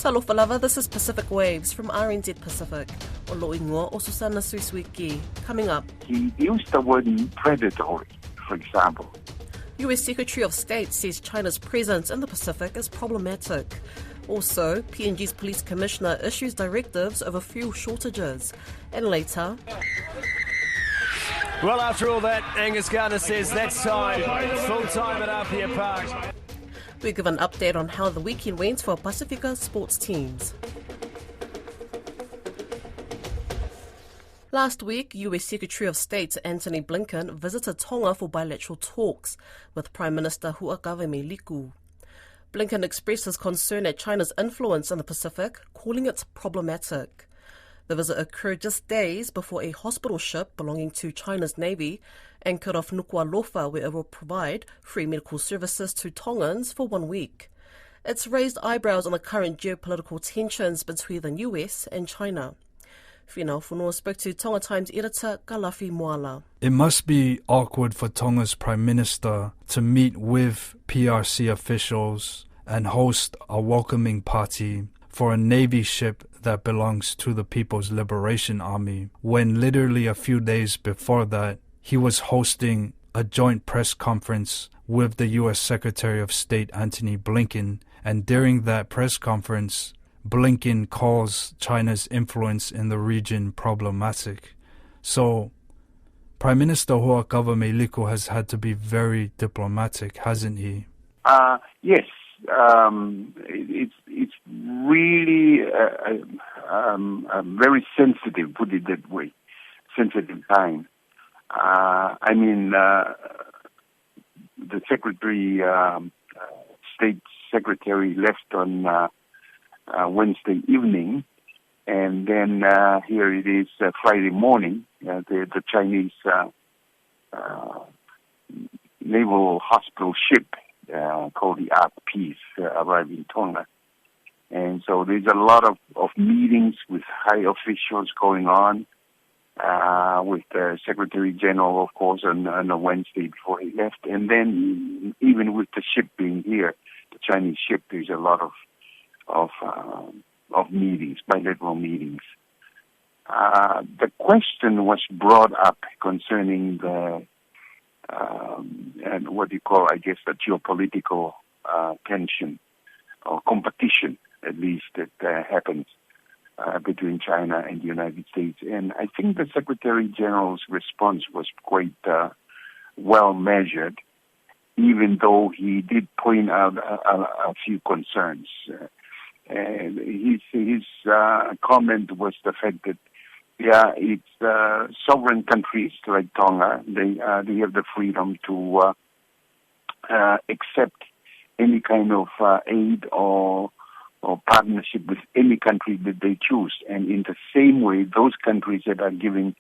Talofa lava, this is Pacific Waves from RNZ Pacific. O Loingoa o Susana Suiswiki. Coming up. He used the word predatory, for example. US Secretary of State says China's presence in the Pacific is problematic. Also, PNG's Police Commissioner issues directives over fuel shortages. And later... Well, after all that, Angus Gardner says that's time. Full time at Apia Park. We give an update on how the weekend went for Pacifica sports teams. Last week, US Secretary of State Antony Blinken visited Tonga for bilateral talks with Prime Minister Huakaveme Liku. Blinken expressed his concern at China's influence in the Pacific, calling it problematic. The visit occurred just days before a hospital ship belonging to China's Navy anchored off Nuku'alofa, where it will provide free medical services to Tongans for 1 week. It's raised eyebrows on the current geopolitical tensions between the US and China. Whina Funua spoke to Tonga Times editor Kalafi Moala. It must be awkward for Tonga's Prime Minister to meet with PRC officials and host a welcoming party for a Navy ship that belongs to the People's Liberation Army, when literally a few days before that, he was hosting a joint press conference with the U.S. Secretary of State Antony Blinken, and during that press conference, Blinken calls China's influence in the region problematic. So, Prime Minister Huakaveme Liku has had to be very diplomatic, hasn't he? Yes. It's really very sensitive, put it that way, sensitive time. The State Secretary left on Wednesday evening, and then here it is Friday morning. The Chinese naval hospital ship called the Ark Peace arrived in Tonga. And so there's a lot of meetings with high officials going on, with the Secretary General, of course, on a Wednesday before he left. And then even with the ship being here, the Chinese ship, there's a lot of meetings, bilateral meetings. The question was brought up concerning the and what you call, I guess, the geopolitical tension or competition, at least, that happens between China and the United States. And I think the Secretary General's response was quite well measured, even though he did point out a few concerns. And his comment was the fact that, it's sovereign countries like Tonga. They have the freedom to accept any kind of aid or partnership with any country that they choose. And in the same way, those countries that are giving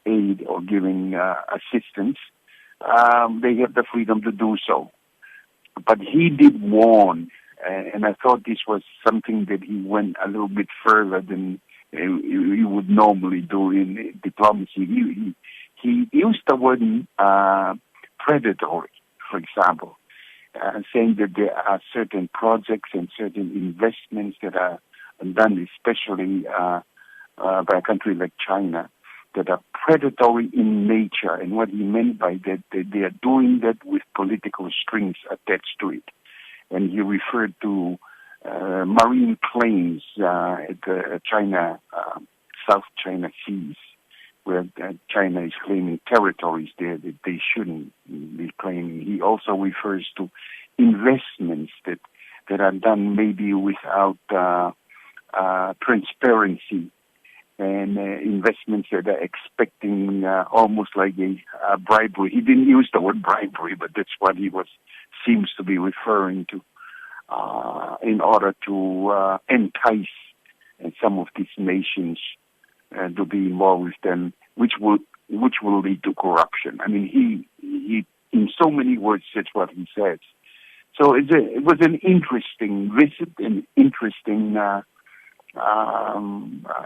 aid or giving assistance, they have the freedom to do so. But he did warn, and I thought this was something that he went a little bit further than he would normally do in diplomacy. He used the word predatory, for example, saying that there are certain projects and certain investments that are done, especially by a country like China, that are predatory in nature. And what he meant by that they are doing that with political strings attached to it. And he referred to marine claims at the South China Seas, where China is claiming territories there that they shouldn't be claiming. He also refers to investments that are done maybe without transparency, and investments that are expecting almost like a bribery. He didn't use the word bribery, but that's what he seems to be referring to, in order to entice some of these nations to be involved with them, which will lead to corruption. I mean, he in so many words, that's what he says. So it was an interesting visit, and interesting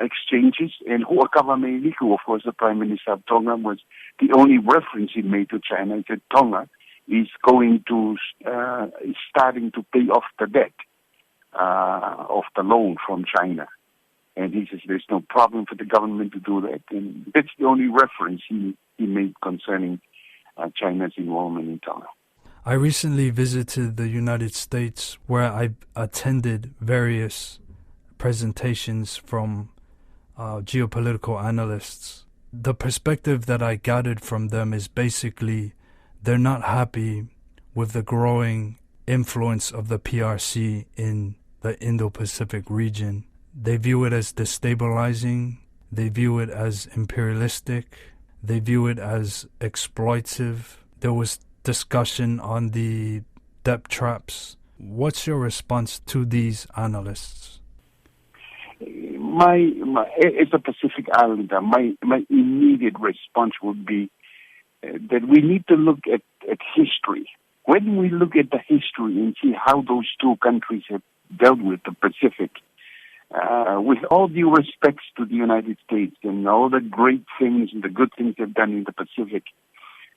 exchanges. And Huakaveme Liku, of course, the Prime Minister of Tonga, was the only reference he made to China. He said Tonga is going to starting to pay off the debt of the loan from China. And he says there's no problem for the government to do that. And that's the only reference he made concerning China's involvement in Tonga. I recently visited the United States, where I attended various presentations from geopolitical analysts. The perspective that I gathered from them is basically they're not happy with the growing influence of the PRC in the Indo-Pacific region. They view it as destabilizing, they view it as imperialistic, they view it as exploitive. There was discussion on the debt traps. What's your response to these analysts? As a Pacific Islander, my immediate response would be that we need to look at history. When we look at the history and see how those two countries have dealt with the Pacific, with all due respects to the United States and all the great things and the good things they've done in the Pacific,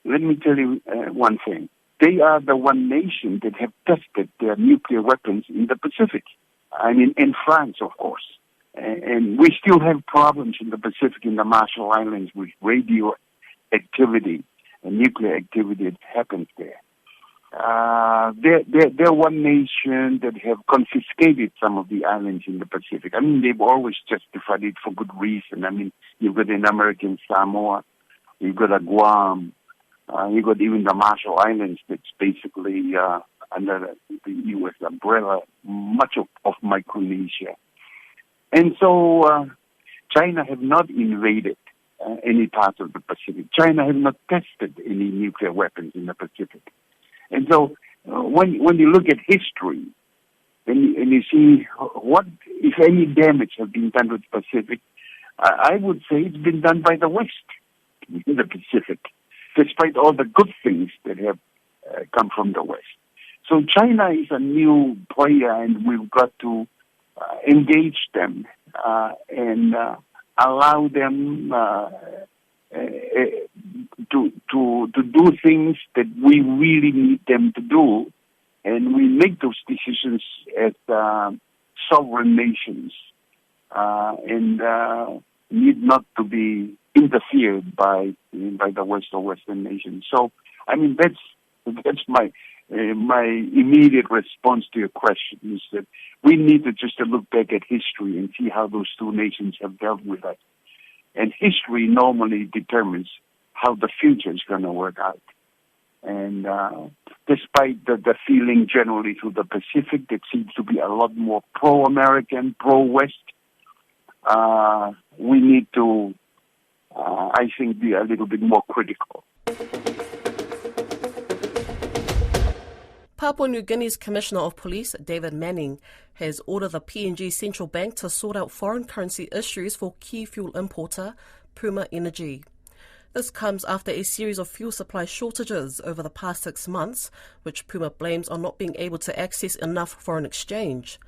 let me tell you one thing. They are the one nation that have tested their nuclear weapons in the Pacific. I mean, in France, of course. And we still have problems in the Pacific, in the Marshall Islands, with radioactivity and nuclear activity that happens there. They're one nation that have confiscated some of the islands in the Pacific. I mean, they've always justified it for good reason. I mean, you've got an American Samoa, you've got a Guam, you've got even the Marshall Islands that's basically under the U.S. umbrella, much of Micronesia. And so China have not invaded any part of the Pacific. China have not tested any nuclear weapons in the Pacific. And so when you look at history and you see what, if any, damage has been done to the Pacific, I would say it's been done by the West in the Pacific, despite all the good things that have come from the West. So China is a new player, and we've got to engage them and allow them to do things that we really need them to do, and we make those decisions as sovereign nations and need not to be interfered by the West or Western nations. So, I mean, that's my immediate response to your question, is that we need to just look back at history and see how those two nations have dealt with it. And history normally determines how the future is going to work out. And despite the feeling generally to the Pacific that seems to be a lot more pro-American, pro-West, we need to, I think, be a little bit more critical. Papua New Guinea's Commissioner of Police, David Manning, has ordered the PNG Central Bank to sort out foreign currency issues for key fuel importer Puma Energy. This comes after a series of fuel supply shortages over the past 6 months, which Puma blames on not being able to access enough foreign exchange.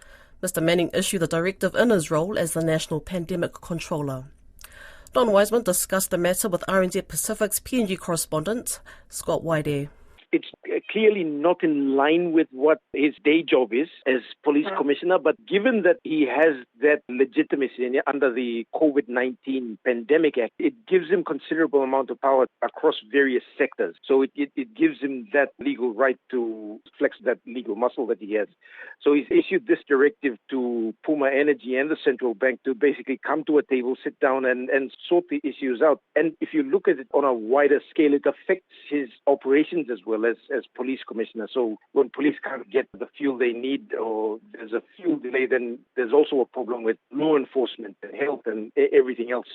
Mr. Manning issued the directive in his role as the National Pandemic Controller. Don Wiseman discussed the matter with RNZ Pacific's PNG correspondent, Scott Waide. It's clearly not in line with what his day job is as police commissioner, but given that he has that legitimacy under the COVID-19 Pandemic Act, it gives him considerable amount of power across various sectors. So it gives him that legal right to flex that legal muscle that he has. So he's issued this directive to Puma Energy and the central bank to basically come to a table, sit down and sort the issues out. And if you look at it on a wider scale, it affects his operations as well as police commissioner. So when police can't get the fuel they need, or there's a fuel delay, then there's also a problem with law enforcement and health and everything else.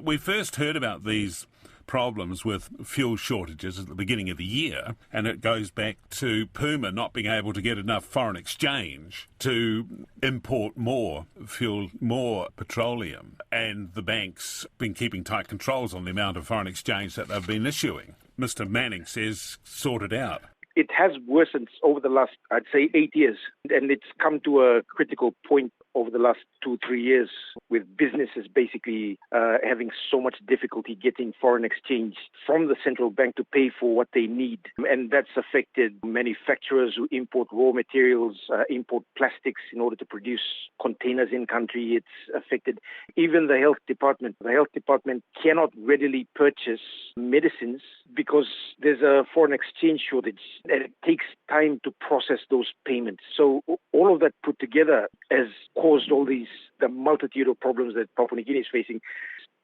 We first heard about these problems with fuel shortages at the beginning of the year, and it goes back to Puma not being able to get enough foreign exchange to import more fuel, more petroleum, and the banks been keeping tight controls on the amount of foreign exchange that they've been issuing. Mr. Manning says sort it out. It has worsened over the last, I'd say, 8 years, and it's come to a critical point over the last 2-3 years, with businesses basically having so much difficulty getting foreign exchange from the central bank to pay for what they need. And that's affected manufacturers who import raw materials, import plastics in order to produce containers in country. It's affected even the health department. The health department cannot readily purchase medicines because there's a foreign exchange shortage, and it takes time to process those payments. So all of that put together has caused the multitude of problems that Papua New Guinea is facing.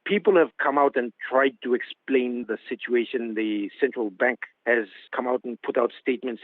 People have come out and tried to explain the situation. The central bank has come out and put out statements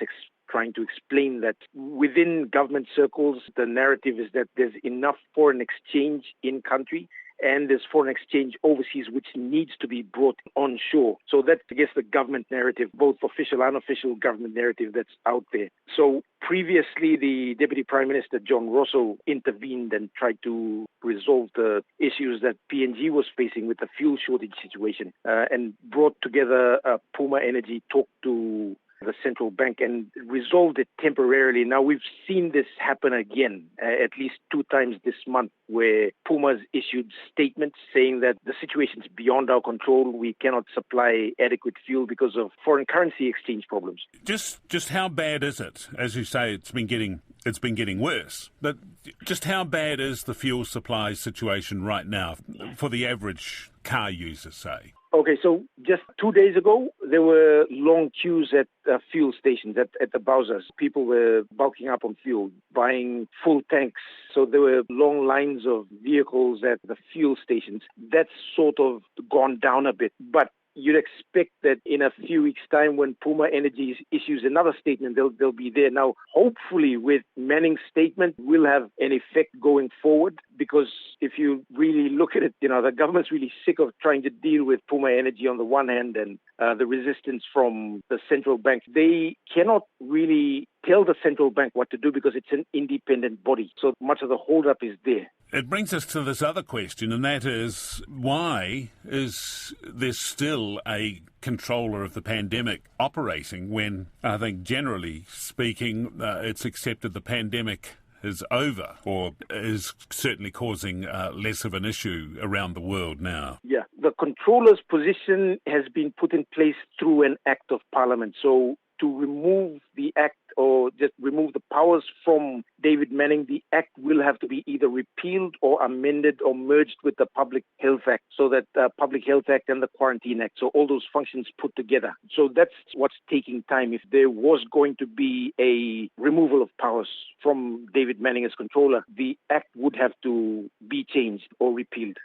trying to explain that within government circles, the narrative is that there's enough foreign exchange in country and there's foreign exchange overseas which needs to be brought onshore. So that's, I guess, the government narrative, both official and unofficial government narrative that's out there. So previously, the Deputy Prime Minister, John Rosso, intervened and tried to resolve the issues that PNG was facing with the fuel shortage situation and brought together Puma Energy, talked to the central bank and resolved it temporarily. Now we've seen this happen again, at least 2 times this month, where Puma's issued statements saying that the situation's beyond our control. We cannot supply adequate fuel because of foreign currency exchange problems. Just how bad is it? As you say, it's been getting worse. But just how bad is the fuel supply situation right now for the average car user, say? Okay, so just 2 days ago, there were long queues at fuel stations, at the Bowsers. People were bulking up on fuel, buying full tanks. So there were long lines of vehicles at the fuel stations. That's sort of gone down a bit. But you'd expect that in a few weeks' time, when Puma Energy issues another statement, they'll be there. Now, hopefully, with Manning's statement, we'll have an effect going forward, because if you really look at it, the government's really sick of trying to deal with Puma Energy on the one hand and the resistance from the central bank. They cannot really tell the central bank what to do because it's an independent body. So much of the hold-up is there. It brings us to this other question, and that is, why is there still a controller of the pandemic operating when, I think, generally speaking, it's accepted the pandemic is over, or is certainly causing less of an issue around the world now? Yeah, the controller's position has been put in place through an act of parliament. So to remove the act or just remove the powers from David Manning, the act will have to be either repealed or amended or merged with the Public Health Act, so that Public Health Act and the Quarantine Act, so all those functions put together. So that's what's taking time. If there was going to be a removal of powers from David Manning as controller, the act would have to be changed or repealed.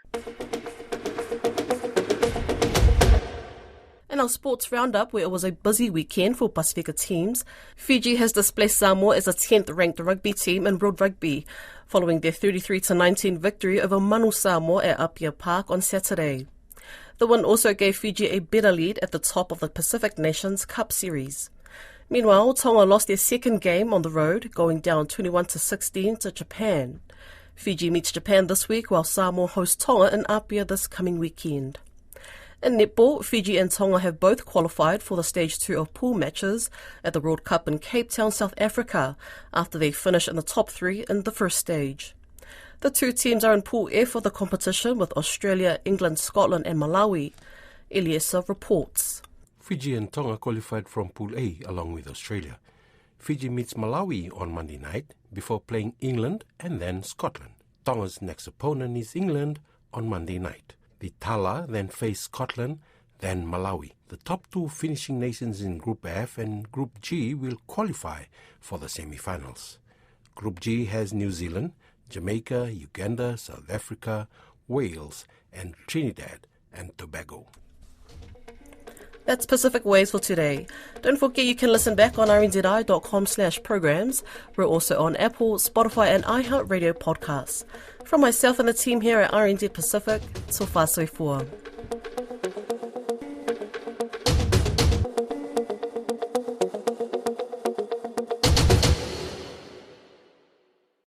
In our sports roundup, where it was a busy weekend for Pacifica teams, Fiji has displaced Samoa as a 10th ranked rugby team in World Rugby, following their 33-19 victory over Manu Samoa at Apia Park on Saturday. The win also gave Fiji a better lead at the top of the Pacific Nations Cup series. Meanwhile, Tonga lost their second game on the road, going down 21-16 to Japan. Fiji meets Japan this week, while Samoa hosts Tonga in Apia this coming weekend. In netball, Fiji and Tonga have both qualified for the Stage 2 of pool matches at the World Cup in Cape Town, South Africa, after they finished in the top 3 in the first stage. The 2 teams are in Pool F of the competition with Australia, England, Scotland and Malawi. Eliesa reports. Fiji and Tonga qualified from Pool A along with Australia. Fiji meets Malawi on Monday night before playing England and then Scotland. Tonga's next opponent is England on Monday night. The Tala then face Scotland, then Malawi. The top 2 finishing nations in Group F and Group G will qualify for the semi-finals. Group G has New Zealand, Jamaica, Uganda, South Africa, Wales and Trinidad and Tobago. That's Pacific Waves for today. Don't forget you can listen back on rnzi.com/programs. We're also on Apple, Spotify and iHeartRadio podcasts. From myself and the team here at RNZ Pacific, so far so far.